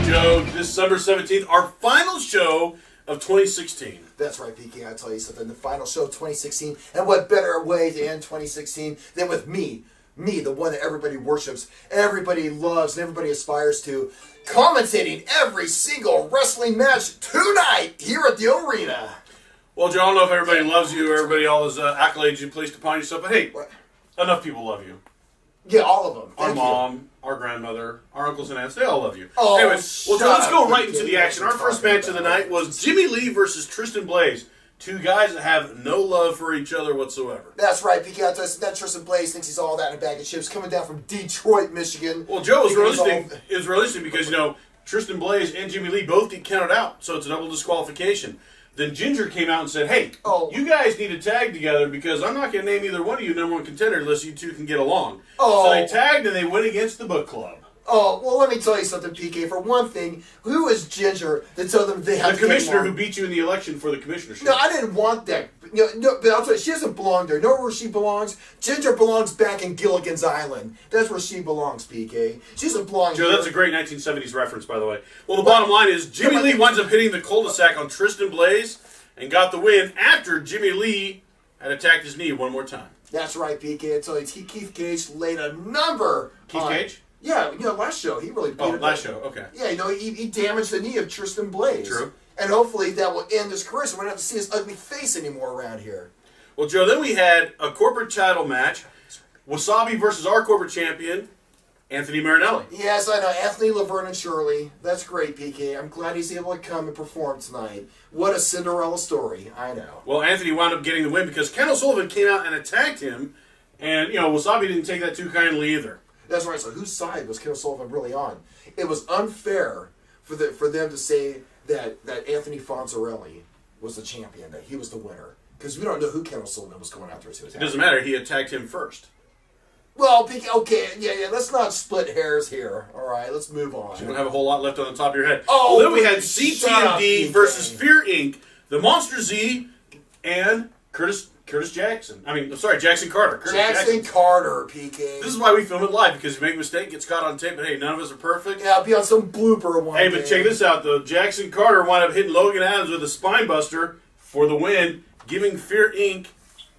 Joe, December 17th, our final show of 2016. That's right, PK. I tell you something. The final show of 2016, and what better way to end 2016 than with me, the one that everybody worships, everybody loves, and everybody aspires to, commentating every single wrestling match tonight here at the arena. Well, Joe, I don't know if everybody loves you, or everybody all those accolades you placed upon yourself, but hey, What? enough people love you. Yeah, all of them. Our Thank mom, you. our grandmother, our uncles and aunts, they all love you. Oh, anyways, well, Joe, let's shut go up, right PK. into the action. Our first match of the night was Jimmy Lee versus Tristan Blaze. Two guys that have no love for each other whatsoever. That's right, PK. I tell you, that Tristan Blaze thinks he's all that in a bag of chips, coming down from Detroit, Michigan. Well, Joe, Thinking he's it was realistic because, you know, Tristan Blaze and Jimmy Lee both get counted out, so it's a double disqualification. Then Ginger came out and said, hey, you guys need to tag together because I'm not going to name either one of you number one contender unless you two can get along. So they tagged and they went against the book club. Oh, well, let me tell you something, PK. For one thing, who is Ginger to tell them they have The to get commissioner along? who beat you in the election for the commissionership. No, I didn't want that. No, but I'll tell you, she doesn't belong there. Know where she belongs? Ginger belongs back in Gilligan's Island. That's where she belongs, PK. She doesn't belong Joe, here. that's a great 1970s reference, by the way. Well, the bottom line is Jimmy Lee winds up hitting the cul-de-sac on Tristan Blaze and got the win after Jimmy Lee had attacked his knee one more time. That's right, PK. I tell you, Keith Cage laid a number Keith on... Cage? Yeah, last show, he really beat it. Last show, okay. Yeah, he damaged the knee of Tristan Blaze. True. And hopefully that will end his career so we don't have to see his ugly face anymore around here. Well, Joe, then we had a corporate title match. Wasabi versus our corporate champion, Anthony Marinelli. Yes, I know. Anthony, Laverne, and Shirley. That's great, PK. I'm glad he's able to come and perform tonight. What a Cinderella story. I know. Well, Anthony wound up getting the win because Ken O'Sullivan came out and attacked him. And, Wasabi didn't take that too kindly either. That's right. So whose side was Ken O'Sullivan really on? It was unfair for them to say that Anthony Fonzarelli was the champion, that he was the winner. Because we don't know who Ken O'Sullivan was going out there to attack. It doesn't matter. He attacked him first. Well, okay, yeah, let's not split hairs here. All right, let's move on. You don't have a whole lot left on the top of your head. Oh, well, then we had shut up, CTMD PK. versus Fear Inc., the Monster Z, and Jackson Carter. Jackson Carter, PK. This is why we film it live, because if you make a mistake, it gets caught on tape, but hey, none of us are perfect. Yeah, I'll be on some blooper one Hey, day. but check this out, though. Jackson Carter wound up hitting Logan Adams with a spine buster for the win, giving Fear Inc.,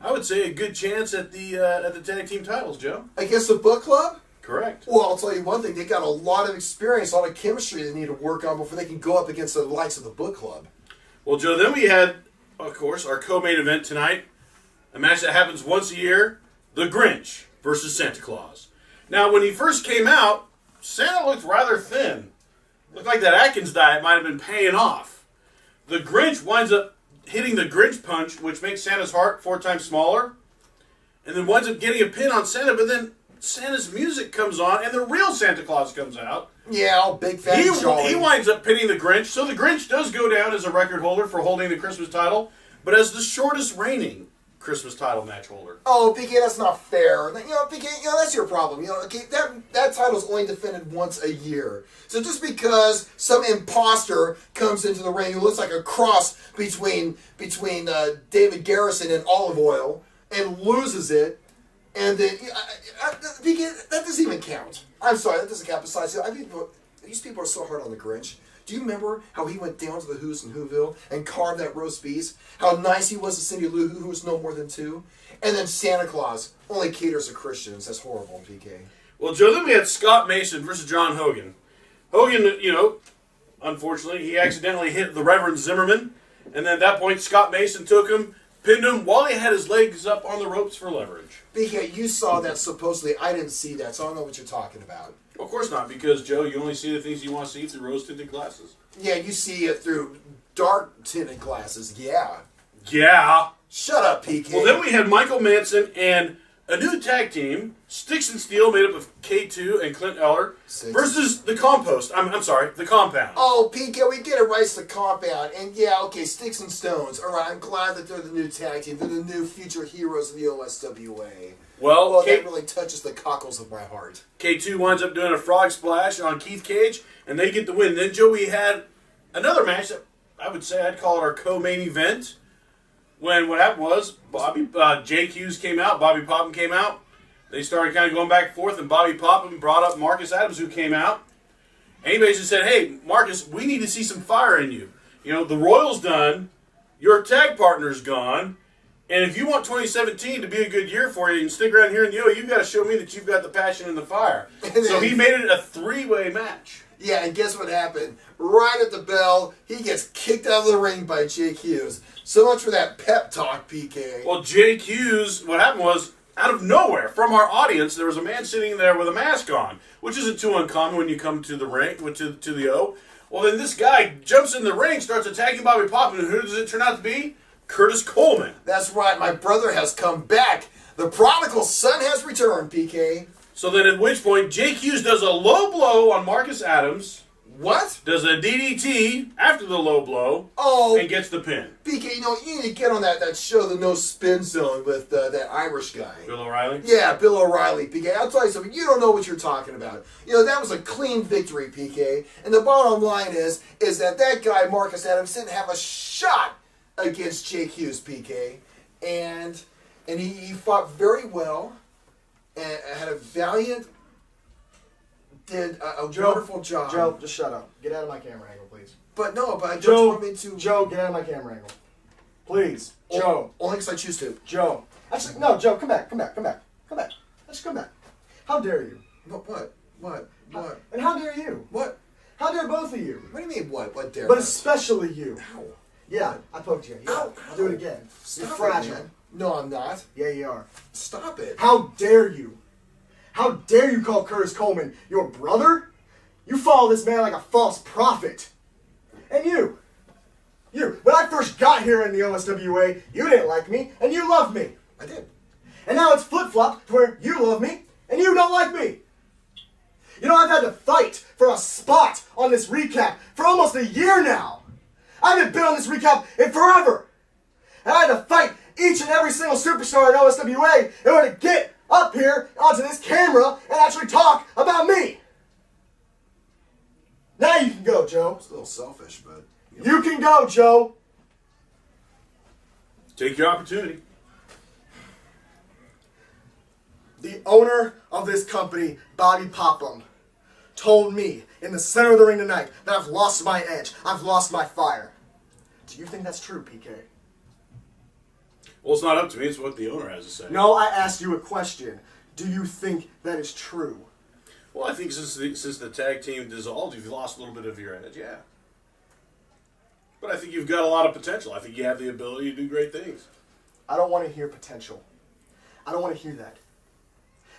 I would say, a good chance at the tag team titles, Joe. Against the book club? Correct. Well, I'll tell you one thing. They got a lot of experience, a lot of chemistry they need to work on before they can go up against the likes of the book club. Well, Joe, then we had, of course, our co-main event tonight. A match that happens once a year, The Grinch versus Santa Claus. Now, when he first came out, Santa looked rather thin. Looked like that Atkins diet might have been paying off. The Grinch winds up hitting the Grinch punch, which makes Santa's heart 4 times smaller, and then winds up getting a pin on Santa, but then Santa's music comes on, and the real Santa Claus comes out. Yeah, all big fat and jolly. He winds up pinning the Grinch, so the Grinch does go down as a record holder for holding the Christmas title, but as the shortest reigning Christmas title match holder. Oh, PK, that's not fair. PK, that's your problem. Okay, that title's only defended once a year. So just because some imposter comes into the ring who looks like a cross between David Garrison and Olive Oil and loses it, and then PK, that doesn't even count. I'm sorry, that doesn't count. Besides, these people are so hard on the Grinch. Do you remember how he went down to the Who's in Whoville and carved that roast beef? How nice he was to Cindy Lou Who, who was no more than 2? And then Santa Claus only caters to Christians. That's horrible, PK. Well, Joe, then we had Scott Mason versus John Hogan. Hogan, unfortunately, he accidentally hit the Reverend Zimmerman. And then at that point, Scott Mason took him, pinned him while he had his legs up on the ropes for leverage. PK, you saw that supposedly. I didn't see that, so I don't know what you're talking about. Of course not, because, Joe, you only see the things you want to see through rose-tinted glasses. Yeah, you see it through dark-tinted glasses. Yeah. Yeah. Shut up, PK. Well, then we had Michael Manson and a new tag team, Sticks and Steel, made up of K2 and Clint Eller, versus the Compost. I'm sorry, the Compound. Oh, PK, we get it right. It's the Compound. And yeah, okay, Sticks and Stones. All right, I'm glad that they're the new tag team. They're the new future heroes of the OSWA. Well, that really touches the cockles of my heart. K2 winds up doing a frog splash on Keith Cage, and they get the win. Then, Joe, we had another match that I would say I'd call it our co-main event. When what happened was Jake Hughes came out, Bobby Popham came out. They started kind of going back and forth, and Bobby Popham brought up Marcus Adams, who came out. And he basically said, hey, Marcus, we need to see some fire in you. You know, the Royal's done. Your tag partner's gone. And if you want 2017 to be a good year for you and stick around here in the O, you've got to show me that you've got the passion and the fire. So he made it a 3-way match. Yeah, and guess what happened? Right at the bell, he gets kicked out of the ring by Jake Hughes. So much for that pep talk, PK. Well, Jake Hughes, what happened was, out of nowhere, from our audience, there was a man sitting there with a mask on, which isn't too uncommon when you come to the ring, to the O. Well, then this guy jumps in the ring, starts attacking Bobby Poppin, and who does it turn out to be? Curtis Coleman. That's right, my brother has come back. The prodigal son has returned, PK. So then at which point, Jake Hughes does a low blow on Marcus Adams. What? Does a DDT after the low blow. Oh. And gets the pin. PK, you need to get on that show, The No Spin Zone, with that Irish guy. Bill O'Reilly? Yeah, Bill O'Reilly, PK. I'll tell you something. You don't know what you're talking about. That was a clean victory, PK. And the bottom line is that guy, Marcus Adams, didn't have a shot against Jake Hughes, PK. And he fought very well and had a valiant, did a wonderful job. Joe, just shut up. Get out of my camera angle, please. But I just Joe, want me to... Joe, get out of my camera angle. Please. Joe. Only because I choose to. Joe. Actually, no, Joe, come back. Just come back. How dare you? What? And how dare you? What? How dare both of you? What do you mean, what? What dare? But especially you. Ow. Yeah, I poked you. Yeah. Ow. I'll do it again. Stop You're fragile. it, man. No, I'm not. Yeah, you are. Stop it. How dare you? How dare you call Curtis Coleman your brother? You follow this man like a false prophet. And you, when I first got here in the OSWA, you didn't like me, and you loved me. I did. And now it's flip-flopped to where you love me, and you don't like me. I've had to fight for a spot on this recap for almost a year now. I haven't been on this recap in forever. And I had to fight each and every single superstar in OSWA in order to get up here onto this camera and actually talk about me. Now you can go, Joe. It's a little selfish, but... You can go, Joe. Take your opportunity. The owner of this company, Bobby Popham, told me in the center of the ring tonight that I've lost my edge. I've lost my fire. Do you think that's true, PK? Well, it's not up to me. It's what the owner has to say. No, I asked you a question. Do you think that is true? Well, I think since the tag team dissolved, you've lost a little bit of your edge, yeah. But I think you've got a lot of potential. I think you have the ability to do great things. I don't want to hear potential. I don't want to hear that.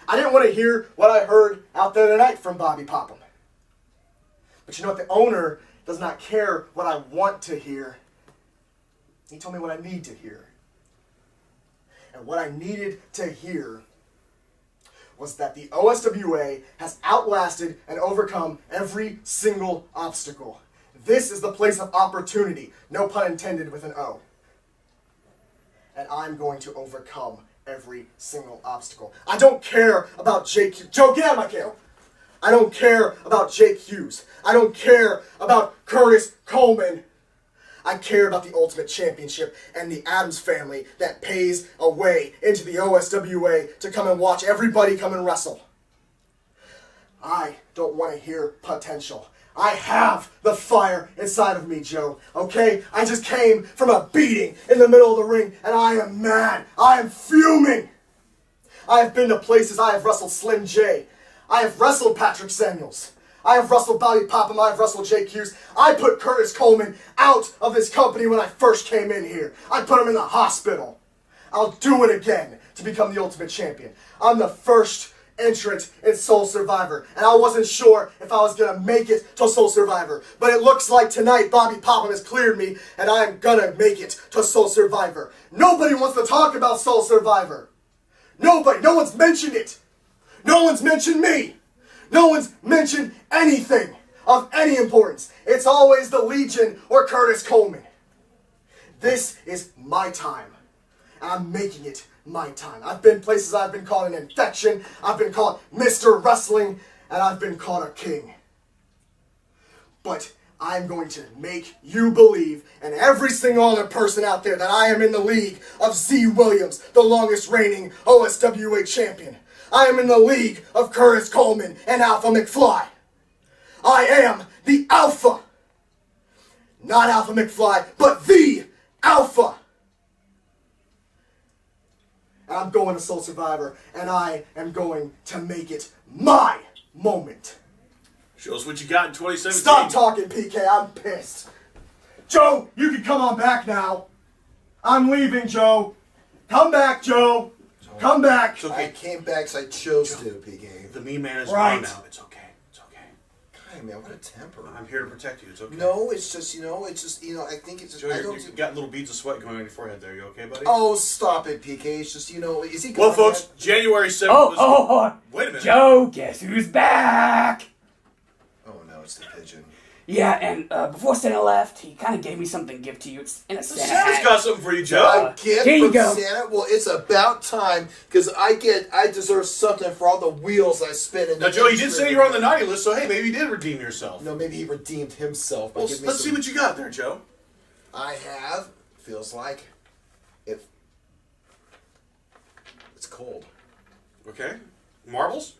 I didn't want to hear what I heard out there tonight from Bobby Popham. But you know what? The owner does not care what I want to hear. He told me what I need to hear. And what I needed to hear was that the OSWA has outlasted and overcome every single obstacle. This is the place of opportunity, no pun intended with an O. And I'm going to overcome every single obstacle. I don't care about Jake Hughes. Joe, get out of my camera. I don't care about Jake Hughes. I don't care about Curtis Coleman. I care about the Ultimate Championship and the Adams family that pays a way into the OSWA to come and watch everybody come and wrestle. I don't want to hear potential. I have the fire inside of me, Joe, okay? I just came from a beating in the middle of the ring, and I am mad. I am fuming. I have been to places. I have wrestled Slim J. I have wrestled Patrick Samuels. I have wrestled Bobby Popham. I have wrestled Jake Hughes. I put Curtis Coleman out of this company when I first came in here. I put him in the hospital. I'll do it again to become the Ultimate Champion. I'm the first entrant in Soul Survivor, and I wasn't sure if I was going to make it to Soul Survivor, but it looks like tonight Bobby Popham has cleared me, and I'm going to make it to Soul Survivor. Nobody wants to talk about Soul Survivor. Nobody. No one's mentioned it. No one's mentioned me. No one's mentioned anything of any importance. It's always the Legion or Curtis Coleman. This is my time. I'm making it my time. I've been places I've been called an infection, I've been called Mr. Wrestling, and I've been called a king. But I'm going to make you believe, and every single other person out there, that I am in the league of Z. Williams, the longest reigning OSWA champion. I am in the league of Curtis Coleman and Alpha McFly. I am the Alpha. Not Alpha McFly, but the Alpha. And I'm going to Soul Survivor, and I am going to make it my moment. Show us what you got in 2017. Stop talking, PK. I'm pissed. Joe, you can come on back now. I'm leaving, Joe. Come back, Joe. Come back. It's okay. I came back because I chose to, PK. The mean man is Right. gone now. It's okay. It's okay. God, man, what a temper. I'm here to protect you. It's okay. No, it's just, I think it's just, Joe, I you don't... got little beads of sweat going on your forehead there. You okay, buddy? Oh, stop it, PK. It's just, is he Well, gone folks, yet? January 7th was... Oh, Wait a minute. Joe, guess who's back? Oh, no, it's the pigeon. Yeah, and before Santa left, he kind of gave me something to give to you. It's in a Santa Santa's hat. got something for you, Joe. A gift here you from go. Santa? Well, it's about time, because I deserve something for all the wheels I spin in Now, the Joe, you did industry. say you're on the naughty list, so hey, maybe you did redeem yourself. No, maybe he redeemed himself. By Well, giving me let's see some- what you got there, Joe. I have. Feels like it's cold. Okay. Marbles?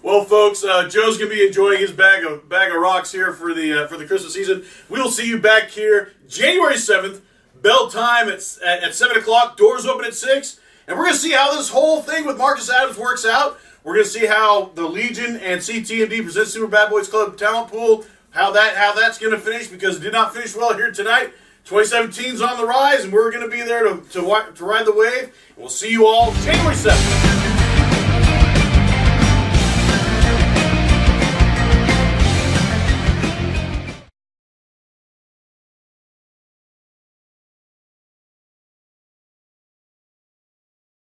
Well, folks, Joe's gonna be enjoying his bag of rocks here for the Christmas season. We'll see you back here January 7th, bell time at 7 o'clock. Doors open at 6, and we're gonna see how this whole thing with Marcus Adams works out. We're gonna see how the Legion and CTMD present Super Bad Boys Club talent pool, how that's gonna finish, because it did not finish well here tonight. 2017's on the rise, and we're gonna be there to ride the wave. And we'll see you all January 7th.